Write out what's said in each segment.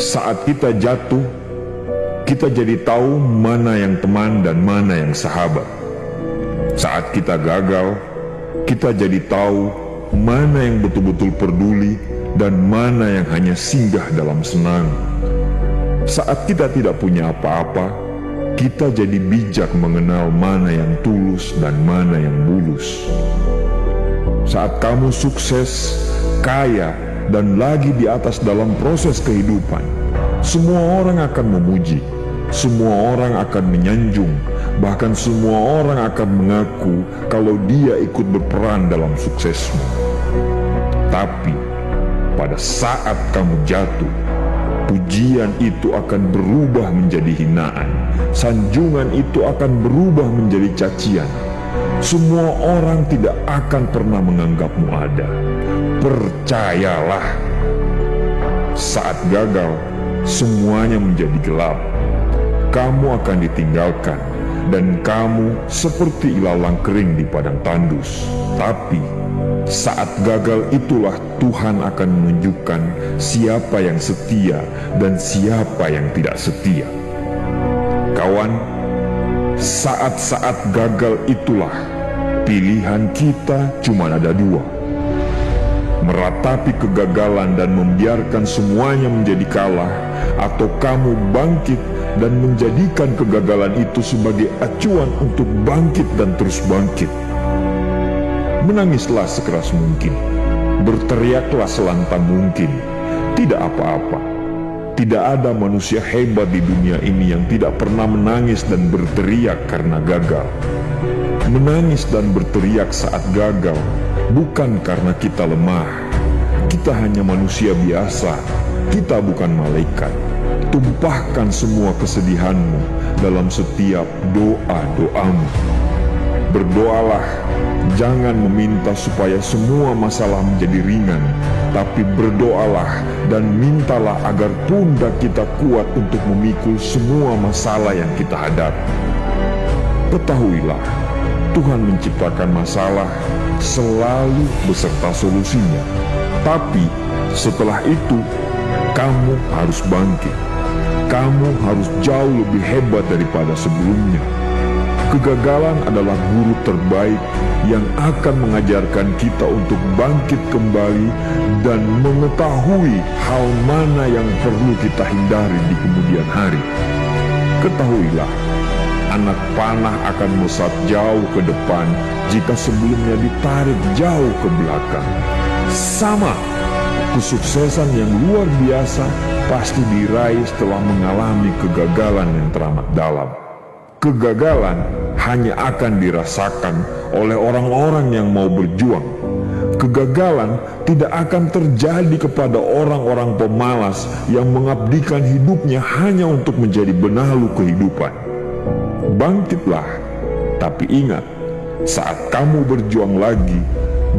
Saat kita jatuh, kita jadi tahu mana yang teman dan mana yang sahabat. Saat kita gagal, kita jadi tahu mana yang betul-betul peduli dan mana yang hanya singgah dalam senang. Saat kita tidak punya apa-apa, kita jadi bijak mengenal mana yang tulus dan mana yang bulus. Saat kamu sukses, kaya, dan lagi di atas dalam proses kehidupan, semua orang akan memuji, semua orang akan menyanjung, bahkan semua orang akan mengaku kalau dia ikut berperan dalam suksesmu. Tapi pada saat kamu jatuh, pujian itu akan berubah menjadi hinaan, sanjungan itu akan berubah menjadi cacian. Semua orang tidak akan pernah menganggapmu ada. Percayalah, saat gagal, semuanya menjadi gelap. Kamu akan ditinggalkan, dan kamu seperti ilalang kering di padang tandus. Tapi saat gagal itulah Tuhan akan menunjukkan siapa yang setia dan siapa yang tidak setia. Kawan, saat-saat gagal itulah pilihan kita cuma ada dua: meratapi kegagalan dan membiarkan semuanya menjadi kalah, atau kamu bangkit dan menjadikan kegagalan itu sebagai acuan untuk bangkit dan terus bangkit. Menangislah sekeras mungkin, berteriaklah selantang mungkin. Tidak apa-apa. Tidak ada manusia hebat di dunia ini yang tidak pernah menangis dan berteriak karena gagal. Menangis dan berteriak saat gagal bukan karena kita lemah. Kita hanya manusia biasa. Kita bukan malaikat. Tumpahkan semua kesedihanmu dalam setiap doa-doamu. Berdoalah, jangan meminta supaya semua masalah menjadi ringan, tapi berdoalah dan mintalah agar pundak kita kuat untuk memikul semua masalah yang kita hadapi. Ketahuilah, Tuhan menciptakan masalah selalu beserta solusinya. Tapi setelah itu, kamu harus bangkit. Kamu harus jauh lebih hebat daripada sebelumnya. Kegagalan adalah guru terbaik yang akan mengajarkan kita untuk bangkit kembali dan mengetahui hal mana yang perlu kita hindari di kemudian hari. Ketahuilah, anak panah akan melesat jauh ke depan jika sebelumnya ditarik jauh ke belakang. Sama, kesuksesan yang luar biasa pasti diraih setelah mengalami kegagalan yang teramat dalam. Kegagalan hanya akan dirasakan oleh orang-orang yang mau berjuang. Kegagalan tidak akan terjadi kepada orang-orang pemalas yang mengabdikan hidupnya hanya untuk menjadi benalu kehidupan. Bangkitlah, tapi ingat, saat kamu berjuang lagi,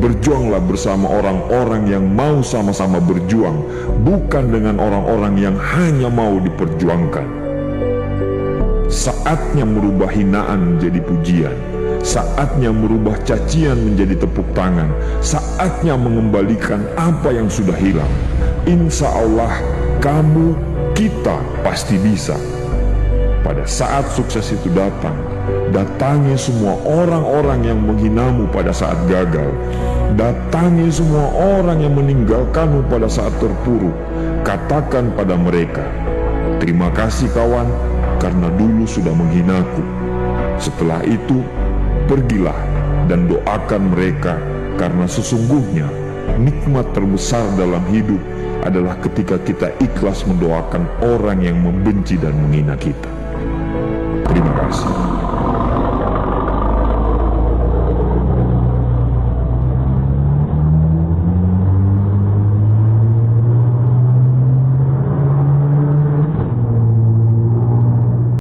berjuanglah bersama orang-orang yang mau sama-sama berjuang, bukan dengan orang-orang yang hanya mau diperjuangkan. Saatnya merubah hinaan menjadi pujian, saatnya merubah cacian menjadi tepuk tangan, saatnya mengembalikan apa yang sudah hilang. Insya Allah, kamu, kita pasti bisa. Pada saat sukses itu datang, datangi semua orang-orang yang menghinamu pada saat gagal. Datangi semua orang yang meninggalkanmu pada saat terpuruk. Katakan pada mereka, terima kasih kawan, karena dulu sudah menghinaku. Setelah itu, pergilah dan doakan mereka, karena sesungguhnya nikmat terbesar dalam hidup adalah ketika kita ikhlas mendoakan orang yang membenci dan menghina kita. Terima kasih.